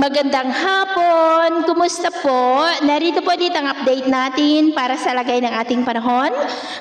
Magandang hapon! Kumusta po? Narito po dito ang update natin para sa lagay ng ating panahon.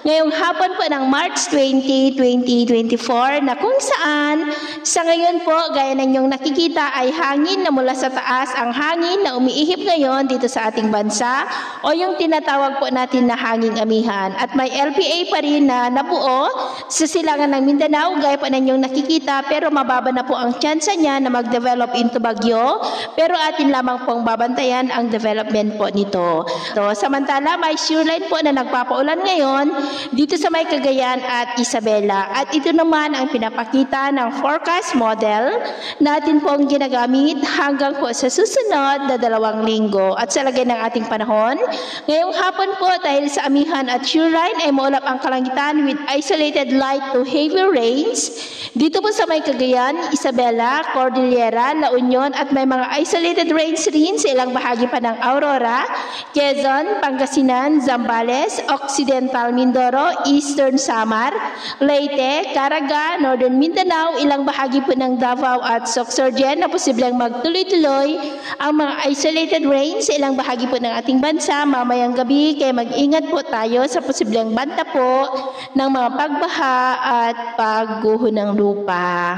Ngayong hapon po ng March 20, 2024 na kung saan sa ngayon po gaya ng inyong nakikita ay hangin na mula sa taas, ang hangin na umiihip ngayon dito sa ating bansa o yung tinatawag po natin na hanging amihan. At may LPA pa rin na nabuo sa silangan ng Mindanao gaya po ng inyong nakikita, pero mababa na po ang tsansa niya na mag-develop into bagyo. Pero atin lamang pong babantayan ang development po nito. Samantala, may shoreline po na nagpapaulan ngayon dito sa may Cagayan at Isabela. At ito naman ang pinapakita ng forecast model natin pong ginagamit hanggang po sa susunod na 2 linggo. At sa lagay ng ating panahon, ngayong hapon po dahil sa amihan at shoreline ay maulap ang kalangitan with isolated light to heavy rains dito po sa may Cagayan, Isabela, Cordillera, La Union at may mga isolated rains rin sa ilang bahagi pa ng Aurora, Quezon, Pangasinan, Zambales, Occidental Mindoro, Eastern Samar, Leyte, Caraga, Northern Mindanao, ilang bahagi po ng Davao at Sorsogon na posibleng magtuloy-tuloy ang mga isolated rains sa ilang bahagi po ng ating bansa mamayang gabi, kaya mag-ingat po tayo sa posibleng banta po ng mga pagbaha at pagguho ng lupa.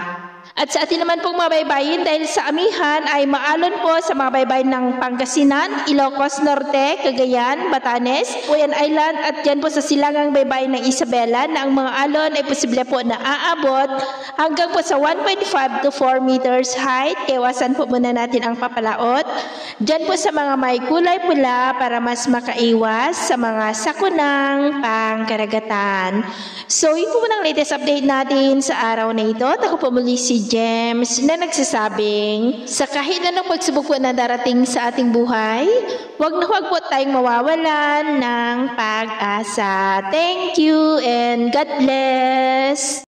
At sa atin naman pong mga baybayin, dahil sa amihan ay maalon po sa mga baybayin ng Pangasinan, Ilocos Norte, Cagayan, Batanes, Puyan Island at dyan po sa silangang baybayin ng Isabela na ang mga alon ay posible po na aabot hanggang po sa 1.5 to 4 meters height. Iwasan po muna natin ang papalaot. Dyan po sa mga may kulay pula para mas makaiwas sa mga sakunang pangkaragatan. So yun po muna ang latest update natin sa araw na ito. Ako po muli si James na nagsasabing sa kahit anong pagsubok po na darating sa ating buhay, huwag po tayong mawawalan ng pag-asa. Thank you and God bless!